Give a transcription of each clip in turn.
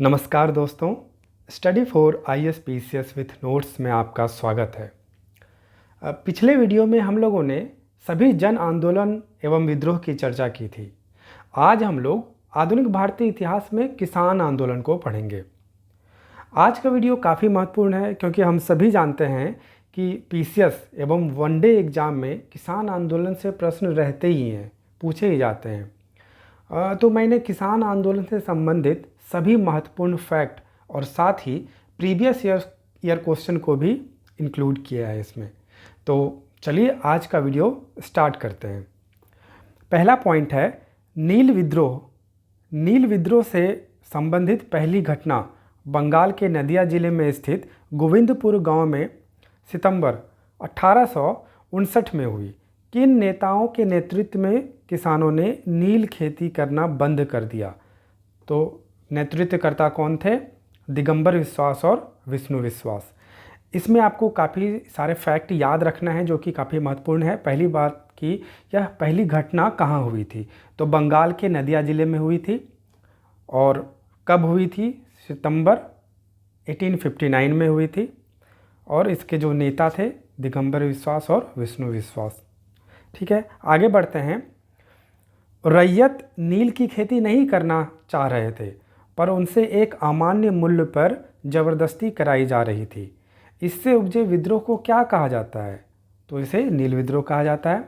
नमस्कार दोस्तों, study for IAS PCS with notes में आपका स्वागत है। पिछले वीडियो में हम लोगों ने सभी जन आंदोलन एवं विद्रोह की चर्चा की थी। आज हम लोग आधुनिक भारतीय इतिहास में किसान आंदोलन को पढ़ेंगे। आज का वीडियो काफ़ी महत्वपूर्ण है क्योंकि हम सभी जानते हैं कि PCS एवं वनडे एग्ज़ाम में किसान आंदोलन से प्रश्न रहते ही हैं, पूछे ही जाते हैं। तो मैंने किसान आंदोलन से संबंधित सभी महत्वपूर्ण फैक्ट और साथ ही प्रीवियस ईयर क्वेश्चन को भी इंक्लूड किया है इसमें। तो चलिए आज का वीडियो स्टार्ट करते हैं। पहला पॉइंट है नील विद्रोह। नील विद्रोह से संबंधित पहली घटना बंगाल के नदिया जिले में स्थित गोविंदपुर गांव में सितंबर 1859 में हुई। किन नेताओं के नेतृत्व में किसानों ने नील खेती करना बंद कर दिया? तो नेतृत्वकर्ता कौन थे? दिगंबर विश्वास और विष्णु विश्वास। इसमें आपको काफ़ी सारे फैक्ट याद रखना है जो कि काफ़ी महत्वपूर्ण है। पहली बात कि यह पहली घटना कहाँ हुई थी, तो बंगाल के नदिया ज़िले में हुई थी। और कब हुई थी? सितंबर 1859 में हुई थी। और इसके जो नेता थे दिगंबर विश्वास और विष्णु विश्वास। ठीक है, आगे बढ़ते हैं। रैयत नील की खेती नहीं करना चाह रहे थे, पर उनसे एक अमान्य मूल्य पर ज़बरदस्ती कराई जा रही थी। इससे उपजे विद्रोह को क्या कहा जाता है? तो इसे नील विद्रोह कहा जाता है।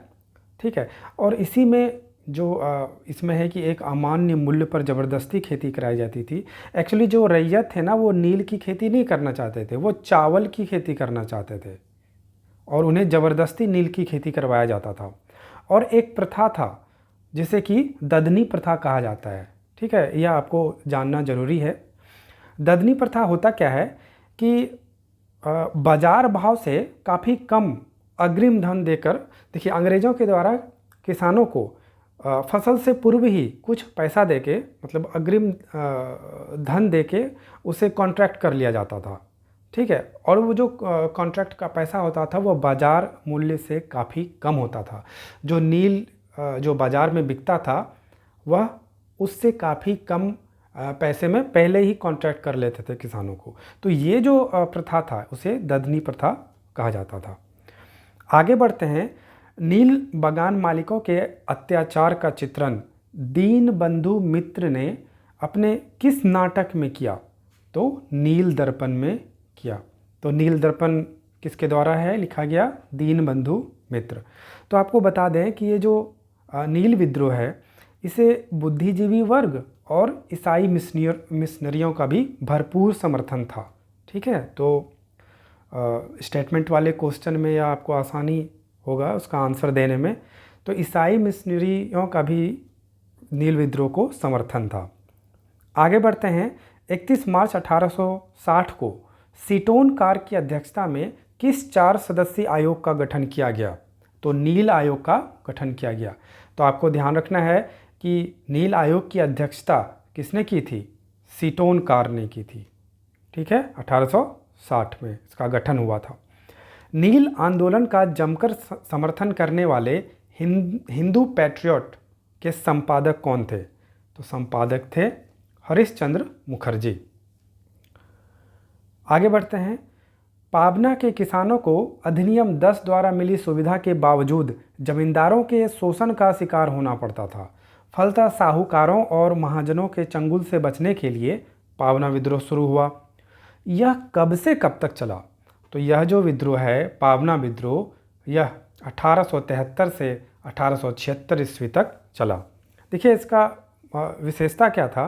ठीक है, और इसी में जो इसमें है कि एक अमान्य मूल्य पर ज़बरदस्ती खेती कराई जाती थी। एक्चुअली जो रैयत थे ना, वो नील की खेती नहीं करना चाहते थे, वो चावल की खेती करना चाहते थे और उन्हें ज़बरदस्ती नील की खेती करवाया जाता था। और एक प्रथा था जिसे कि ददनी प्रथा कहा जाता है। ठीक है, यह आपको जानना ज़रूरी है। ददनी प्रथा होता क्या है कि बाज़ार भाव से काफ़ी कम अग्रिम धन देकर, देखिए अंग्रेज़ों के द्वारा किसानों को फसल से पूर्व ही कुछ पैसा देके, मतलब अग्रिम धन देके उसे कॉन्ट्रैक्ट कर लिया जाता था। ठीक है, और वो जो कॉन्ट्रैक्ट का पैसा होता था वो बाज़ार मूल्य से काफ़ी कम होता था। जो नील जो बाज़ार में बिकता था वह उससे काफ़ी कम पैसे में पहले ही कॉन्ट्रैक्ट कर लेते थे किसानों को। तो ये जो प्रथा था उसे ददनी प्रथा कहा जाता था। आगे बढ़ते हैं। नील बागान मालिकों के अत्याचार का चित्रण दीनबंधु मित्र ने अपने किस नाटक में किया? तो नील दर्पण में किया। तो नील दर्पण किसके द्वारा है लिखा गया? दीनबंधु मित्र। तो आपको बता दें कि ये जो नील विद्रोह है इसे बुद्धिजीवी वर्ग और ईसाई मिशनरियों का भी भरपूर समर्थन था। ठीक है, तो स्टेटमेंट वाले क्वेश्चन में या आपको आसानी होगा उसका आंसर देने में। तो ईसाई मिशनरियों का भी नील विद्रोह को समर्थन था। आगे बढ़ते हैं। 31 मार्च 1860 को सीटोन कार की अध्यक्षता में किस 4 सदस्यीय आयोग का गठन किया गया? तो नील आयोग का गठन किया गया। तो आपको ध्यान रखना है कि नील आयोग की अध्यक्षता किसने की थी? सीटोन कार ने की थी। ठीक है, 1860 में इसका गठन हुआ था। नील आंदोलन का जमकर समर्थन करने वाले हिंदू पैट्रियट के संपादक कौन थे? तो संपादक थे हरिश्चंद्र मुखर्जी। आगे बढ़ते हैं। पाबना के किसानों को अधिनियम 10 द्वारा मिली सुविधा के बावजूद जमींदारों के शोषण का शिकार होना पड़ता था। फलतः साहूकारों और महाजनों के चंगुल से बचने के लिए पाबना विद्रोह शुरू हुआ। यह कब से कब तक चला? तो यह जो विद्रोह है पाबना विद्रोह, यह 1873 से 1876 ईस्वी तक चला। देखिए इसका विशेषता क्या था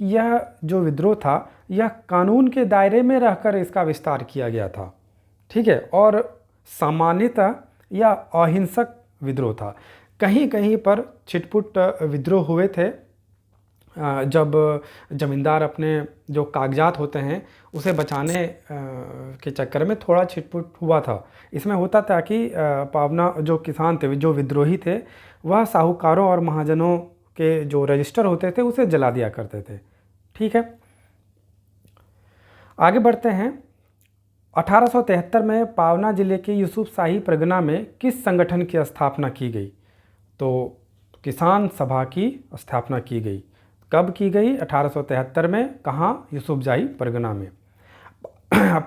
कि यह जो विद्रोह था यह कानून के दायरे में रहकर इसका विस्तार किया गया था। ठीक है, और सामान्यतः यह अहिंसक विद्रोह था। कहीं कहीं पर छिटपुट विद्रोह हुए थे जब जमींदार अपने जो कागजात होते हैं उसे बचाने के चक्कर में थोड़ा छिटपुट हुआ था। इसमें होता था कि पाबना जो किसान थे, जो विद्रोही थे, वह साहूकारों और महाजनों के जो रजिस्टर होते थे उसे जला दिया करते थे। ठीक है, आगे बढ़ते हैं। 1873 में पावना जिले के यूसुफशाही परगना में किस संगठन की स्थापना की गई? तो किसान सभा की स्थापना की गई। कब की गई? 1873 में। कहाँ? यूसुफजाई परगना में।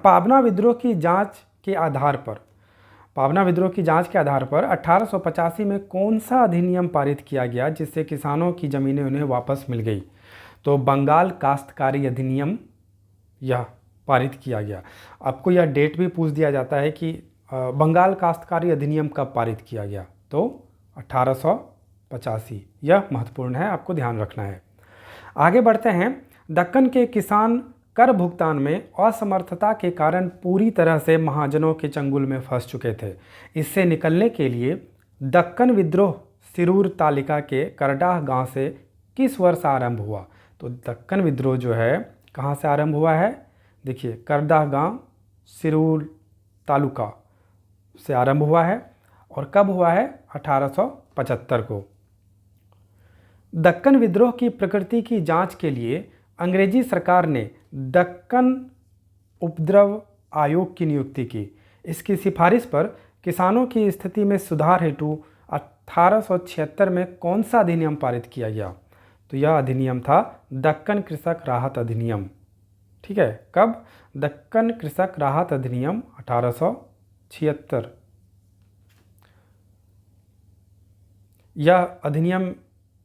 पाबना विद्रोह की जांच के आधार पर 1885 में कौन सा अधिनियम पारित किया गया जिससे किसानों की ज़मीनें उन्हें वापस मिल गई? तो बंगाल काश्तकारी अधिनियम यह पारित किया गया। आपको यह डेट भी पूछ दिया जाता है कि बंगाल काश्तकारी अधिनियम कब पारित किया गया? तो 1885। यह महत्वपूर्ण है, आपको ध्यान रखना है। आगे बढ़ते हैं। दक्कन के किसान कर भुगतान में असमर्थता के कारण पूरी तरह से महाजनों के चंगुल में फंस चुके थे। इससे निकलने के लिए दक्कन विद्रोह सिरूर तालिका के करडाह गांव से किस वर्ष आरंभ हुआ? तो दक्कन विद्रोह जो है कहाँ से आरंभ हुआ है? देखिए, करडाह गांव सिरूर तालुका से आरंभ हुआ है। और कब हुआ है? 1875 को। दक्कन विद्रोह की प्रकृति की जांच के लिए अंग्रेजी सरकार ने दक्कन उपद्रव आयोग की नियुक्ति की। इसकी सिफारिश पर किसानों की स्थिति में सुधार हेतु 1876 में कौन सा अधिनियम पारित किया गया? तो यह अधिनियम था दक्कन कृषक राहत अधिनियम। ठीक है, कब? दक्कन कृषक राहत अधिनियम 1876। यह अधिनियम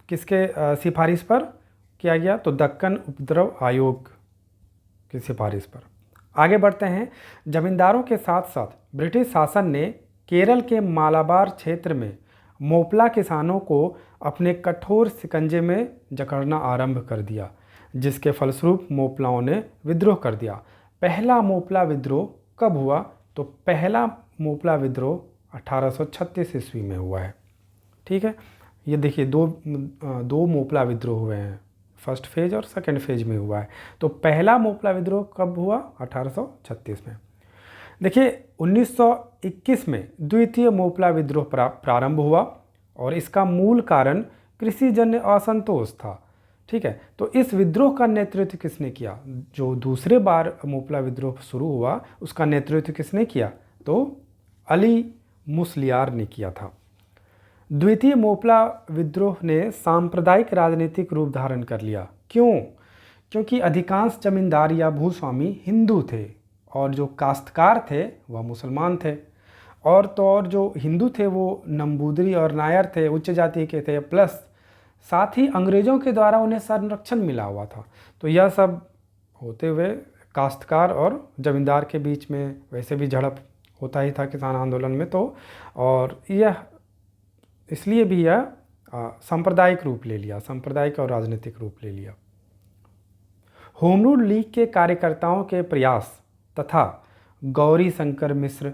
किसके सिफारिश पर किया गया? तो दक्कन उपद्रव आयोग की सिफारिश पर। आगे बढ़ते हैं। जमींदारों के साथ साथ ब्रिटिश शासन ने केरल के मालाबार क्षेत्र में मोपला किसानों को अपने कठोर शिकंजे में जकड़ना आरंभ कर दिया, जिसके फलस्वरूप मोपलाओं ने विद्रोह कर दिया। पहला मोपला विद्रोह कब हुआ? तो पहला मोपला विद्रोह 1836 ईस्वी में हुआ है। ठीक है, ये देखिए दो मोपला विद्रोह हुए हैं, फर्स्ट फेज और सेकेंड फेज में हुआ है। तो पहला मोपला विद्रोह कब हुआ? 1836 में। देखिए 1921 में द्वितीय मोपला विद्रोह प्रारंभ हुआ और इसका मूल कारण कृषिजन्य असंतोष था। ठीक है, तो इस विद्रोह का नेतृत्व किसने किया? जो दूसरे बार मोपला विद्रोह शुरू हुआ उसका नेतृत्व किसने किया? तो अली मुसलियार ने किया था। द्वितीय मोपला विद्रोह ने सांप्रदायिक राजनीतिक रूप धारण कर लिया। क्यों? क्योंकि अधिकांश जमींदार या भूस्वामी हिंदू थे और जो काश्तकार थे वह मुसलमान थे। और जो हिंदू थे वो नंबूदरी और नायर थे, उच्च जाति के थे, प्लस साथ ही अंग्रेज़ों के द्वारा उन्हें संरक्षण मिला हुआ था। तो यह सब होते हुए काश्तकार और जमींदार के बीच में वैसे भी झड़प होता ही था किसान आंदोलन में। तो और यह इसलिए भी यह सांप्रदायिक रूप ले लिया, सांप्रदायिक और राजनीतिक रूप ले लिया। होम रूल लीग के कार्यकर्ताओं के प्रयास तथा गौरी शंकर मिश्र,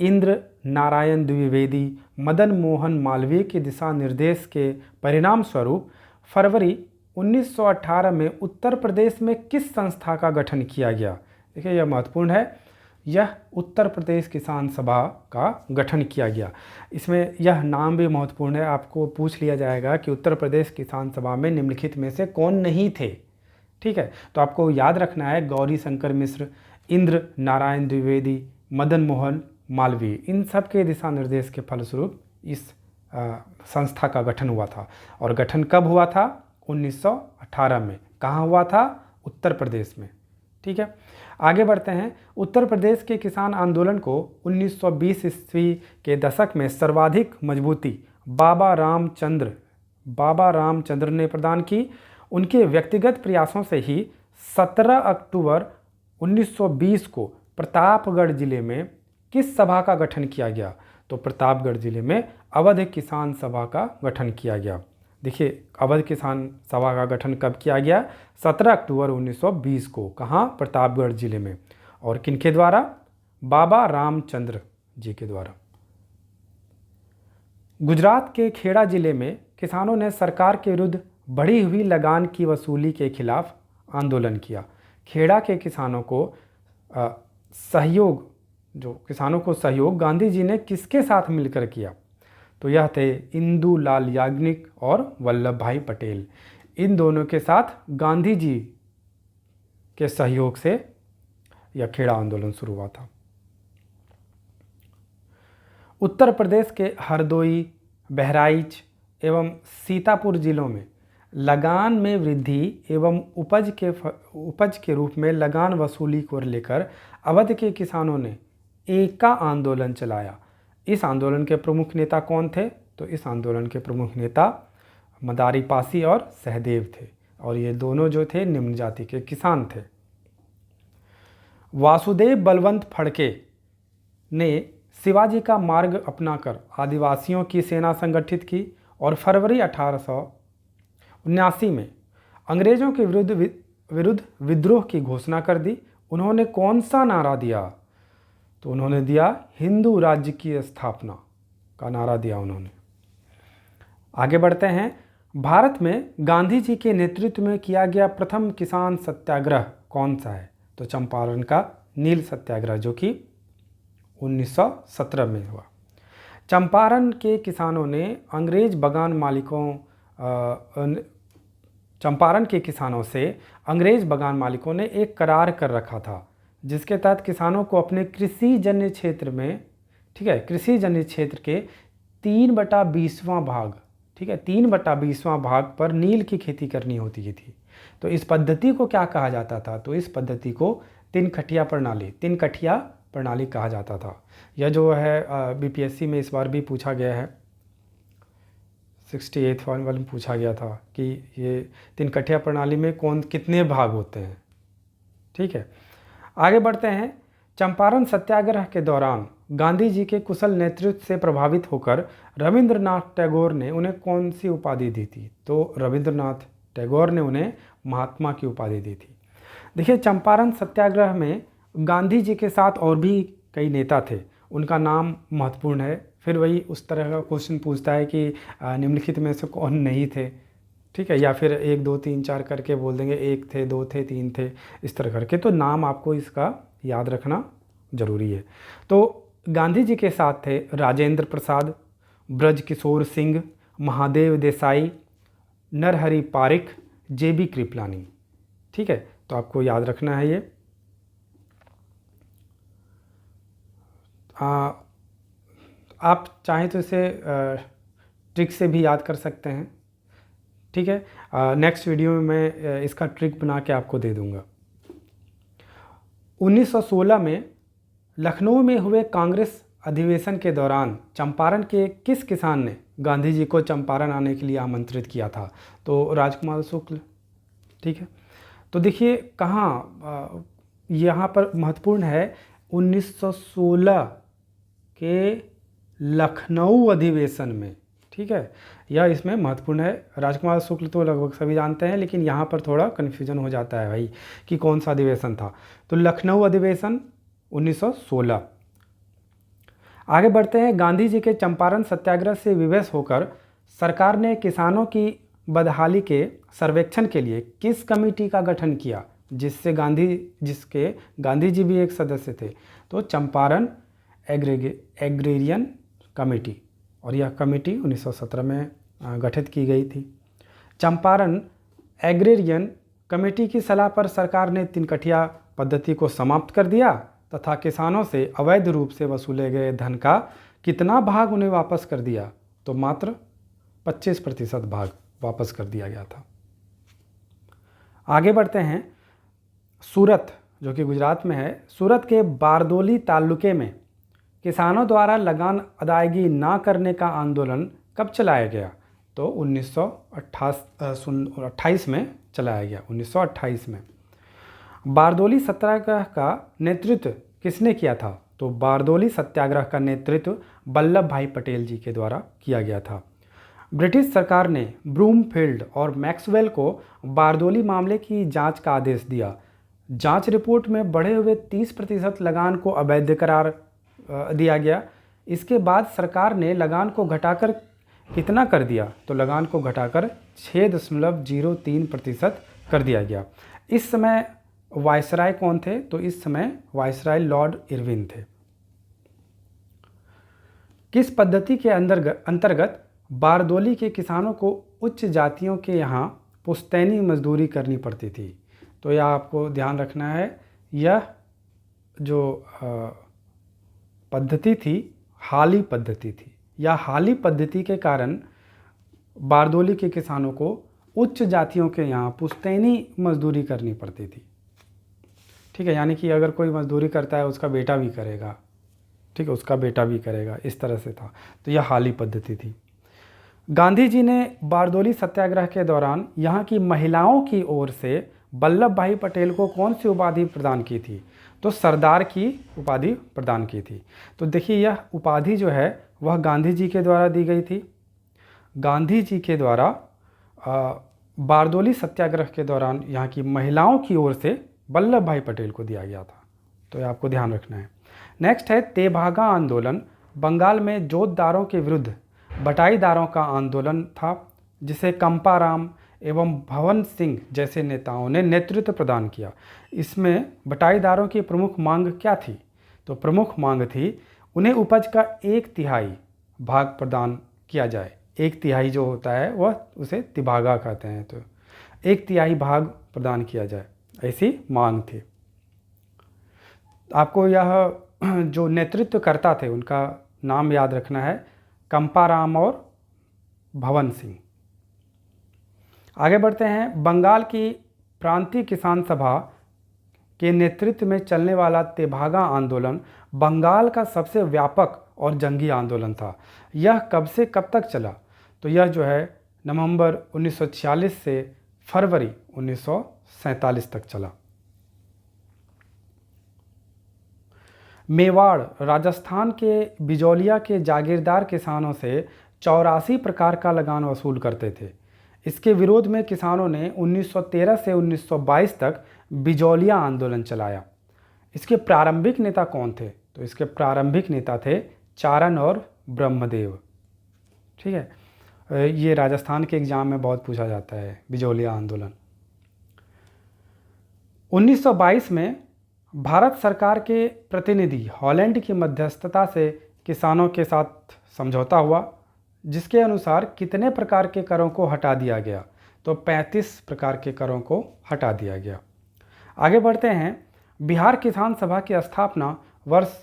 इंद्र नारायण द्विवेदी, मदन मोहन मालवीय के दिशा निर्देश के परिणाम स्वरूप फरवरी 1918 में उत्तर प्रदेश में किस संस्था का गठन किया गया? देखिए यह महत्वपूर्ण है। यह उत्तर प्रदेश किसान सभा का गठन किया गया। इसमें यह नाम भी महत्वपूर्ण है, आपको पूछ लिया जाएगा कि उत्तर प्रदेश किसान सभा में निम्नलिखित में से कौन नहीं थे। ठीक है, तो आपको याद रखना है गौरी शंकर मिश्र, इंद्र नारायण द्विवेदी, मदन मोहन मालवीय, इन सब के दिशा निर्देश के फलस्वरूप इस संस्था का गठन हुआ था। और गठन कब हुआ था? 1918 में। कहाँ हुआ था? उत्तर प्रदेश में। ठीक है, आगे बढ़ते हैं। उत्तर प्रदेश के किसान आंदोलन को 1920 ईस्वी के दशक में सर्वाधिक मजबूती बाबा रामचंद्र ने प्रदान की। उनके व्यक्तिगत प्रयासों से ही 17 अक्टूबर 1920 को प्रतापगढ़ जिले में किस सभा का गठन किया गया? तो प्रतापगढ़ जिले में अवध किसान सभा का गठन किया गया। देखिए अवध किसान सभा का गठन कब किया गया? 17 अक्टूबर 1920 को। कहाँ? प्रतापगढ़ जिले में। और किनके द्वारा? बाबा रामचंद्र जी के द्वारा। गुजरात के खेड़ा जिले में किसानों ने सरकार के विरुद्ध बढ़ी हुई लगान की वसूली के खिलाफ आंदोलन किया। खेड़ा के किसानों को सहयोग गांधी जी ने किसके साथ मिलकर किया? तो यह थे इंदु लाल याग्निक और वल्लभ भाई पटेल। इन दोनों के साथ गांधी जी के सहयोग से यह खेड़ा आंदोलन शुरू हुआ था। उत्तर प्रदेश के हरदोई, बहराइच एवं सीतापुर जिलों में लगान में वृद्धि एवं उपज के रूप में लगान वसूली को लेकर अवध के किसानों ने एका आंदोलन चलाया। इस आंदोलन के प्रमुख नेता कौन थे? तो इस आंदोलन के प्रमुख नेता मदारी पासी और सहदेव थे, और ये दोनों जो थे निम्न जाति के किसान थे। वासुदेव बलवंत फड़के ने शिवाजी का मार्ग अपनाकर आदिवासियों की सेना संगठित की और फरवरी 1879 में अंग्रेजों के विरुद्ध विद्रोह की घोषणा कर दी। उन्होंने कौन सा नारा दिया? तो उन्होंने दिया हिंदू राज्य की स्थापना का नारा दिया उन्होंने। आगे बढ़ते हैं। भारत में गांधी जी के नेतृत्व में किया गया प्रथम किसान सत्याग्रह कौन सा है? तो चंपारण का नील सत्याग्रह, जो कि 1917 में हुआ। चंपारण के किसानों ने चंपारण के किसानों से अंग्रेज बगान मालिकों ने एक करार कर रखा था, जिसके तहत किसानों को अपने कृषिजन्य क्षेत्र में, ठीक है, कृषिजन्य क्षेत्र के 3/20वां भाग, ठीक है, 3/20वां भाग पर नील की खेती करनी होती थी। तो इस पद्धति को क्या कहा जाता था? तो इस पद्धति को तीन कठिया प्रणाली कहा जाता था। यह जो है बीपीएससी में इस बार भी पूछा गया है, 68 वाले में पूछा गया था कि ये तीन कठिया प्रणाली में कितने भाग होते हैं। ठीक है, आगे बढ़ते हैं। चंपारण सत्याग्रह के दौरान गांधी जी के कुशल नेतृत्व से प्रभावित होकर रविंद्रनाथ टैगोर ने उन्हें कौन सी उपाधि दी थी? तो रविंद्रनाथ टैगोर ने उन्हें महात्मा की उपाधि दी थी। देखिए, चंपारण सत्याग्रह में गांधी जी के साथ और भी कई नेता थे, उनका नाम महत्वपूर्ण है। फिर वही उस तरह का क्वेश्चन पूछता है कि निम्नलिखित में से कौन नहीं थे, ठीक है, या फिर 1 2 3 4 करके बोल देंगे, 1 थे, 2 थे, 3 थे, इस तरह करके। तो नाम आपको इसका याद रखना जरूरी है। तो गांधी जी के साथ थे राजेंद्र प्रसाद, ब्रज किशोर सिंह, महादेव देसाई, नरहरि पारिख, जेबी कृपलानी। ठीक है, तो आपको याद रखना है ये। आप चाहें तो इसे ट्रिक से भी याद कर सकते हैं। ठीक है, नेक्स्ट वीडियो में मैं इसका ट्रिक बना के आपको दे दूंगा। 1916 में लखनऊ में हुए कांग्रेस अधिवेशन के दौरान चंपारण के किस किसान ने गांधी जी को चंपारण आने के लिए आमंत्रित किया था? तो राजकुमार शुक्ल। ठीक है, तो देखिए कहाँ यहाँ पर महत्वपूर्ण है, 1916 के लखनऊ अधिवेशन में। ठीक है, यह इसमें महत्वपूर्ण है। राजकुमार शुक्ल तो लगभग सभी जानते हैं, लेकिन यहाँ पर थोड़ा कन्फ्यूजन हो जाता है भाई कि कौन सा अधिवेशन था। तो लखनऊ अधिवेशन 1916। आगे बढ़ते हैं। गांधी जी के चंपारण सत्याग्रह से विवश होकर सरकार ने किसानों की बदहाली के सर्वेक्षण के लिए किस कमेटी का गठन किया, जिसके गांधी जी भी एक सदस्य थे? तो चंपारण एग्रेरियन कमेटी, और यह कमेटी 1917 में गठित की गई थी। चंपारण एग्रेरियन कमेटी की सलाह पर सरकार ने तीन कठिया पद्धति को समाप्त कर दिया तथा किसानों से अवैध रूप से वसूले गए धन का कितना भाग उन्हें वापस कर दिया? तो मात्र 25% भाग वापस कर दिया गया था। आगे बढ़ते हैं। सूरत, जो कि गुजरात में है, सूरत के बारदोली तालुके में किसानों द्वारा लगान अदायगी ना करने का आंदोलन कब चलाया गया? तो 1928 में चलाया गया, 1928 में। बारदोली सत्याग्रह का नेतृत्व किसने किया था? तो बारदोली सत्याग्रह का नेतृत्व वल्लभ भाई पटेल जी के द्वारा किया गया था। ब्रिटिश सरकार ने ब्रूमफील्ड और मैक्सवेल को बारदोली मामले की जांच का आदेश दिया। जांच रिपोर्ट में बढ़े हुए 30% लगान को अवैध करार दिया गया। इसके बाद सरकार ने लगान को घटाकर कितना कर दिया? तो लगान को घटाकर 6.03% कर दिया गया। इस समय वायसराय कौन थे? तो इस समय वायसराय लॉर्ड इरविन थे। किस पद्धति के अंतर्गत बारदोली के किसानों को उच्च जातियों के यहाँ पुश्तैनी मजदूरी करनी पड़ती थी? तो यह आपको ध्यान रखना है। यह जो पद्धति थी, हाली पद्धति थी। यह हाली पद्धति के कारण बारदोली के किसानों को उच्च जातियों के यहाँ पुश्तैनी मजदूरी करनी पड़ती थी। ठीक है, यानी कि अगर कोई मजदूरी करता है उसका बेटा भी करेगा, ठीक है, उसका बेटा भी करेगा, इस तरह से था। तो यह हाली पद्धति थी। गांधी जी ने बारदोली सत्याग्रह के दौरान यहाँ की महिलाओं की ओर से वल्लभ भाई पटेल को कौन सी उपाधि प्रदान की थी? तो सरदार की उपाधि प्रदान की थी। तो देखिए, यह उपाधि जो है वह गांधी जी के द्वारा दी गई थी। गांधी जी के द्वारा बारदोली सत्याग्रह के दौरान यहाँ की महिलाओं की ओर से वल्लभ भाई पटेल को दिया गया था। तो ये आपको ध्यान रखना है। नेक्स्ट है तेभागा आंदोलन। बंगाल में जोतदारों के विरुद्ध बटाईदारों का आंदोलन था, जिसे कंपाराम एवं भवन सिंह जैसे नेताओं ने नेतृत्व प्रदान किया। इसमें बटाईदारों की प्रमुख मांग क्या थी? तो प्रमुख मांग थी उन्हें उपज का 1/3 भाग प्रदान किया जाए। 1/3 जो होता है वह उसे तिभागा कहते हैं। तो 1/3 भाग प्रदान किया जाए, ऐसी मांग थी। आपको यह जो नेतृत्व करता थे उनका नाम याद रखना है, कंपाराम और भवन सिंह। आगे बढ़ते हैं। बंगाल की प्रांतीय किसान सभा के नेतृत्व में चलने वाला तेभागा आंदोलन बंगाल का सबसे व्यापक और जंगी आंदोलन था। यह कब से कब तक चला? तो यह जो है नवंबर 1946 से फरवरी 1947 तक चला। मेवाड़ राजस्थान के बिजौलिया के जागीरदार किसानों से 84 प्रकार का लगान वसूल करते थे। इसके विरोध में किसानों ने 1913 से 1922 तक बिजौलिया आंदोलन चलाया। इसके प्रारंभिक नेता कौन थे? तो इसके प्रारंभिक नेता थे चारण और ब्रह्मदेव। ठीक है, ये राजस्थान के एग्जाम में बहुत पूछा जाता है, बिजौलिया आंदोलन। 1922 में भारत सरकार के प्रतिनिधि हॉलैंड की मध्यस्थता से किसानों के साथ समझौता हुआ, जिसके अनुसार कितने प्रकार के करों को हटा दिया गया? तो 35 प्रकार के करों को हटा दिया गया। आगे बढ़ते हैं। बिहार किसान सभा की स्थापना वर्ष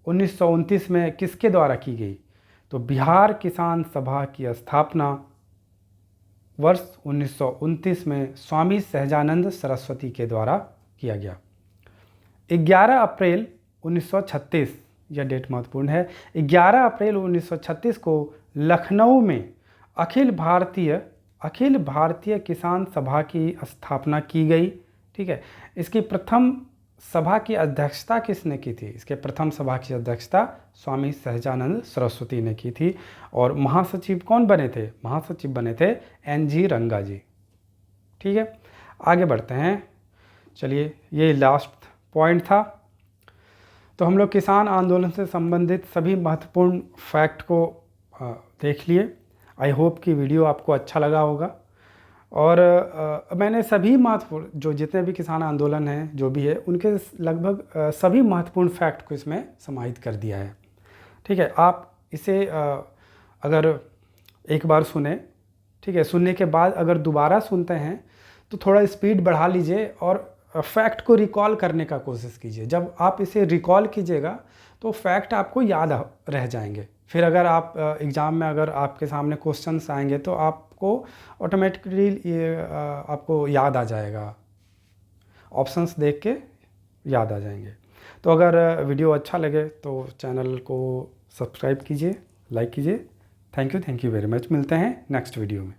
1929 में किसके द्वारा की गई? तो बिहार किसान सभा की स्थापना वर्ष 1929 में स्वामी सहजानंद सरस्वती के द्वारा किया गया। 11 अप्रैल 1936, यह डेट महत्वपूर्ण है, 11 अप्रैल 1936 को लखनऊ में अखिल भारतीय किसान सभा की स्थापना की गई। ठीक है, इसकी प्रथम सभा की अध्यक्षता किसने की थी? इसके प्रथम सभा की अध्यक्षता स्वामी सहजानंद सरस्वती ने की थी। और महासचिव कौन बने थे? महासचिव बने थे NG रंगा जी। ठीक है, आगे बढ़ते हैं। चलिए, ये लास्ट पॉइंट था। तो हम लोग किसान आंदोलन से संबंधित सभी महत्वपूर्ण फैक्ट को देख लिए। आई होप कि वीडियो आपको अच्छा लगा होगा। और मैंने सभी महत्वपूर्ण जो जितने भी किसान आंदोलन हैं जो भी है उनके लगभग सभी महत्वपूर्ण फैक्ट को इसमें समाहित कर दिया है। ठीक है, आप इसे अगर एक बार सुने, ठीक है, सुनने के बाद अगर दोबारा सुनते हैं तो थोड़ा स्पीड बढ़ा लीजिए और फैक्ट को रिकॉल करने का कोशिश कीजिए। जब आप इसे रिकॉल कीजिएगा तो फैक्ट आपको याद रह जाएंगे। फिर अगर आप एग्ज़ाम में अगर आपके सामने क्वेश्चंस आएंगे तो आपको ऑटोमेटिकली ये आपको याद आ जाएगा, ऑप्शंस देख के याद आ जाएंगे। तो अगर वीडियो अच्छा लगे तो चैनल को सब्सक्राइब कीजिए, लाइक कीजिए। Thank you very much. मिलते हैं नेक्स्ट वीडियो में।